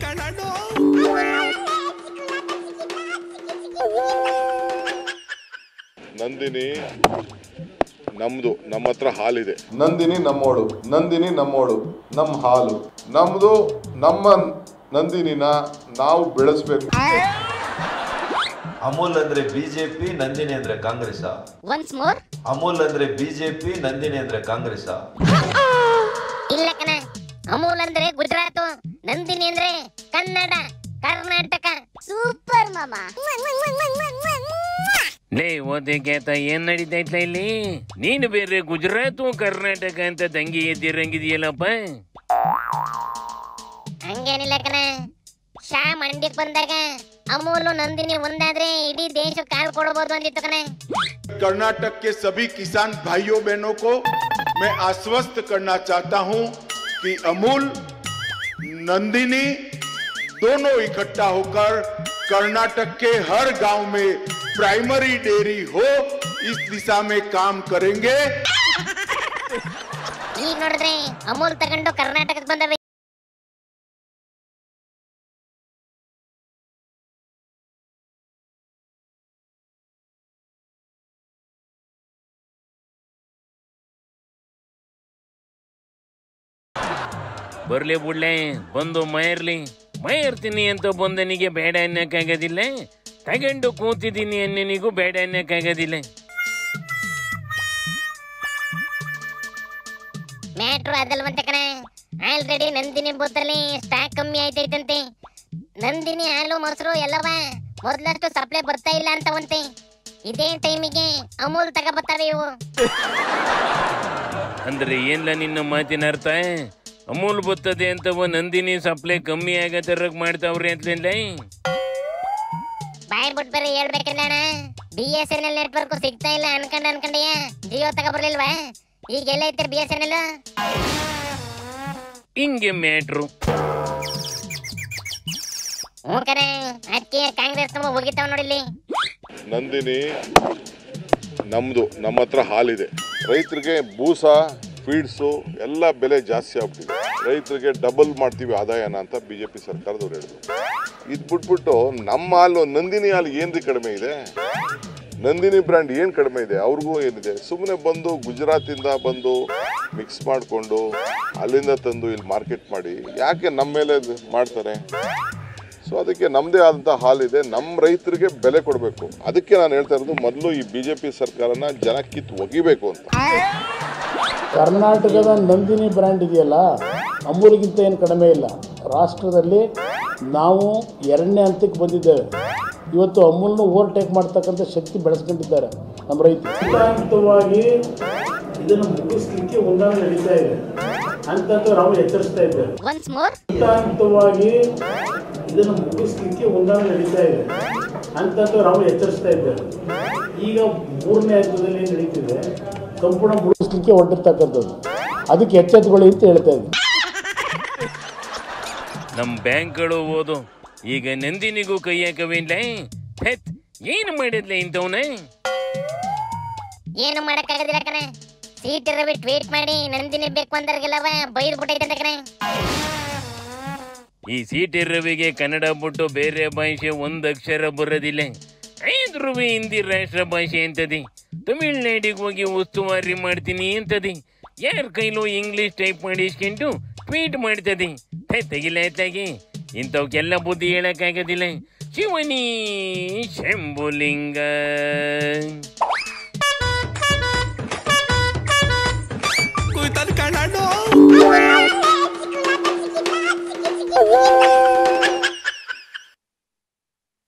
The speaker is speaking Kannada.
ಕಣೋ. ನಂದಿನಿ ನಮ್ದು, ನಮ್ಮ ಹತ್ರ ಹಾಲಿದೆ. ನಂದಿನಿ ನಮ್ಮೋಳು, ನಂದಿನಿ ನಮ್ಮೋಳು, ನಮ್ಮ ಹಾಲು ನಮ್ದು. ನಮ್ಮ ನಂದಿನಿನ ನಾವು ಬೆಳೆಸ್ಬೇಕು. ಅಮೂಲ್ ಅಂದ್ರೆ ಬಿಜೆಪಿ, ನಂದಿನಿ ಅಂದ್ರೆ ಕಾಂಗ್ರೆಸ್. Once more. ಅಮೂಲ್ ಅಂದ್ರೆ ಬಿಜೆಪಿ, ನಂದಿನಿ ಅಂದ್ರೆ ಕಾಂಗ್ರೆಸ್. ಇಲ್ಲ ಕಣ, ಅಮೂಲ್ ಅಂದ್ರೆ ಗುಜರಾತ್, ನಂದಿನಿ ಅಂದ್ರೆ ಕನ್ನಡ, ಕರ್ನಾಟಕ. ಸೂಪರ್ ಮಾಮ. ಲೇ ಓದೆ ಕೇತ, ಏನ್ ನಡೀತೈತ್ಲ ಇಲ್ಲಿ? ನೀನು ಬೇರೆ ಗುಜರಾತ್ ಕರ್ನಾಟಕ ಅಂತ ತಂಗಿ ಎದ್ದಿರಂಗಿದೆಯಲ್ಲಪ್ಪ. ಹಂಗೇನಿಲ್ಲ ಕಣ, ಶಾ ಮಂಡ್ಯಕ್ ಬಂದಾಗ ಅಮೂಲು ನಂದಿನಿ ಒಂದಾದ್ರೆ ಇಡೀ ದೇಶ ಕಾಲ್ ಕೊಡಬಹುದು ಅಂದಿತ್ತು ಕಣ. कर्नाटक के सभी किसान भाइयों बहनों को मैं आश्वस्त करना चाहता हूं कि अमूल नंदिनी दोनों इकट्ठा होकर कर्नाटक के हर गांव में प्राइमरी डेयरी हो, इस दिशा में काम करेंगे. ಈಗ ನೋಡಿದ್ರೆ ಅಮೂಲ್ ತಗೊಂಡು ಕರ್ನಾಟಕಕ್ಕೆ ಬಂದವೆ. ಬರ್ಲಿ ಬಿಡ್ಲೆ, ಬಂದು ಮೈರ್ತೀನಿ ಅಂತ ಬಂದನಿಗೆ ಬೇಡ ಅನ್ನಕ್ಕಾಗೋದಿಲ್ಲ, ತಗೊಂಡು ಕೂತಿದ್ದೀನಿ ಅನ್ನನಿಗೂ ಬೇಡ ಅನ್ನಕ್ಕಾಗೋದಿಲ್ಲ. ಮ್ಯಾಟ್ರು ಅದಲ್ವಂತೆ ಕಣ, ಆಲ್ರೆಡಿ ನಂದಿನಿ ಬೂತಲ್ಲಿ ಸ್ಟಾಕ್ ಕಮ್ಮಿ ಆಯ್ತೈತಂತೆ. ನಂದಿನಿ ಹಾಲು ಮೊಸರು ಎಲ್ಲವ ಮೊದಲಷ್ಟು ಸಪ್ಲೈ ಬರ್ತಾ ಇಲ್ಲ ಅಂತವಂತೆ. ಇದೇ ಟೈಮಿಗೆ ಅಮೂಲ್ ತಗೋಬರ್ತಾವೆ ಇವು. ಅಂದ್ರೆ ಏನ್ಲ ನಿನ್ನ ಮಾತಿನ ಅರ್ಥ? ಅಮೂಲ್ ಬರ್ತದೆ ಅಂತವ ನಂದಿನಿ ಸಪ್ಲೈ ಕಮ್ಮಿ ಆಗೋ ತರಕ್ ಮಾಡ್ತಾವ್ರಿ ಅಂತಲಿಲ್ಲ. ಬಾಯ್ ಬಿಟ್ಟು ಬೇರೆ ಹೇಳ್ಬೇಕಲ್ಲ ಅಣ್ಣ, BSNL ನೆಟ್ವರ್ಕ್ ಸಿಗ್ತಾ ಇಲ್ಲ ಅನ್ಕೊಂಡೆಯ. ಜಿಯೋ ತಗೋಬರ್ಲಿಲ್ವಾ? ಈಗ ಎಲ್ಲ ಐತೆ BSNL. ಹಿಂಗೆ ಮ್ಯಾಟ್ರು. ಹ್ಞೂ ಕಣ, ಅದಕ್ಕೆ ಕಾಂಗ್ರೆಸ್ ಹೋಗಿತಾವ ನೋಡಿಲ್ಲಿ. ನಂದಿನಿ ನಮ್ದು, ನಮ್ಮ ಹತ್ರ ಹಾಲಿದೆ. ರೈತರಿಗೆ ಬೂಸ, ಫೀಡ್ಸು ಎಲ್ಲ ಬೆಲೆ ಜಾಸ್ತಿ ಆಗ್ಬಿಟ್ಟಿದೆ. ರೈತರಿಗೆ ಡಬಲ್ ಮಾಡ್ತೀವಿ ಆದಾಯನ ಅಂತ BJP ಸರ್ಕಾರದವ್ರು ಹೇಳಿದ್ರು. ಇದು ಬಿಟ್ಬಿಟ್ಟು ನಮ್ಮ ಹಾಲು, ನಂದಿನಿ ಹಾಲು ಏನ್ರಿ ಕಡಿಮೆ ಇದೆ? ನಂದಿನಿ ಬ್ರ್ಯಾಂಡ್ ಏನು ಕಡಿಮೆ ಇದೆ? ಅವ್ರಿಗೂ ಏನಿದೆ? ಸುಮ್ಮನೆ ಬಂದು ಗುಜರಾತಿಂದ ಬಂದು ಮಿಕ್ಸ್ ಮಾಡಿಕೊಂಡು ಅಲ್ಲಿಂದ ತಂದು ಇಲ್ಲಿ ಮಾರ್ಕೆಟ್ ಮಾಡಿ ಯಾಕೆ ನಮ್ಮ ಮೇಲೆ ಮಾಡ್ತಾರೆ? ಸೊ ಅದಕ್ಕೆ ನಮ್ಮದೇ ಆದಂಥ ಹಾಲಿದೆ, ನಮ್ಮ ರೈತರಿಗೆ ಬೆಲೆ ಕೊಡಬೇಕು. ಅದಕ್ಕೆ ನಾನು ಹೇಳ್ತಾ ಇರೋದು, ಮೊದಲು ಈ BJP ಸರ್ಕಾರನ ಜನ ಕಿತ್ತು ಒಗಿಬೇಕು ಅಂತ. ಕರ್ನಾಟಕದ ನಂದಿನಿ ಬ್ರ್ಯಾಂಡ್ ಇದೆಯಲ್ಲ, ಅಮೂಲ್ಗಿಂತ ಏನು ಕಡಿಮೆ ಇಲ್ಲ. ರಾಷ್ಟ್ರದಲ್ಲಿ ನಾವು 2ನೇ ಹಂತಕ್ಕೆ ಬಂದಿದ್ದೇವೆ. ಇವತ್ತು ಅಮೂಲ್ನ ಓವರ್ಟೇಕ್ ಮಾಡ್ತಕ್ಕಂಥ ಶಕ್ತಿ ಬೆಳೆಸ್ಕೊಂಡಿದ್ದಾರೆ ನಮ್ಮ ರೈತರು. ಹಂತವಾಗಿ ಇದನ್ನು ಮುಗಿಸ್ಲಿಕ್ಕೆ ಒಂದಾಗಿ ನಡೀತಾ ಇದೆ ಅಂತ ನಾವು ಎಚ್ಚರಿಸ್ತಾ ಇದ್ದೇವೆ. ಹಂತವಾಗಿ ಇದನ್ನು ಮುಗಿಸ್ಲಿಕ್ಕೆ ಒಂದಾಗಿ ನಡೀತಾ ಇದೆ ಅಂತ ನಾವು ಎಚ್ಚರಿಸ್ತಾ ಇದ್ದೇವೆ. ಈಗ 3ನೇ ಹಂತದಲ್ಲಿ ನಡೀತಿದೆ, ಸಂಪೂರ್ಣ ಮುಗಿಸ್ಲಿಕ್ಕೆ ಹೊರಟಿರ್ತಕ್ಕಂಥದ್ದು. ಅದಕ್ಕೆ ಎಚ್ಚೆತ್ತುಕೊಳ್ಳಿ ಅಂತ ಹೇಳ್ತಾ ಇದ್ದೀನಿ. ನಮ್ಮ ಬ್ಯಾಂಕ್ಗಳು ಓದು ಈಗ ನಂದಿನಿಗೂ ಕೈ ಹಾಕವಿಲ್ಲ. ಏನು ಮಾಡಿದ್ಲೆ ಇಂಥವ್ನ? ಏನು ಮಾಡಕ್ಕಾಗೋದಿಲ್ಲ ಕಣ. ಸೀಟ್ ರವಿ ಟ್ವೀಟ್ ಮಾಡಿ ನಂದಿನಿ ಬೇಕು ಅಂದರ್ಗೆಲ್ಲವ ಬೈದು ಬಿಟ್ಟೈತೆ ಕಣ. ಈ ಸಿಟಿ ರವಿಗೆ ಕನ್ನಡ ಬಿಟ್ಟು ಬೇರೆ ಭಾಷೆ ಒಂದು ಅಕ್ಷರ ಬರೋದಿಲ್ಲ. ಆದ್ರೂ ಹಿಂದಿ ರಾಷ್ಟ್ರ ಭಾಷೆ ಅಂತದಿ. ತಮಿಳ್ನಾಡಿಗೆ ಹೋಗಿ ಉಸ್ತುವಾರಿ ಮಾಡ್ತೀನಿ ಅಂತದಿ. ಯಾರ ಕೈಲೂ ಇಂಗ್ಲಿಷ್ ಟೈಪ್ ಮಾಡಿ ಇಸ್ಕೊಂಡು ಟ್ವೀಟ್ ಮಾಡ್ತದೆ. ತೆಗಿಲಾಯ್ತಾಗಿ ಇಂಥವಕ್ಕೆಲ್ಲ ಬುದ್ಧಿ ಹೇಳಕ್ಕಾಗೋದಿಲ್ಲ. ಶಿವನಿ ಶಂಭುಲಿಂಗ.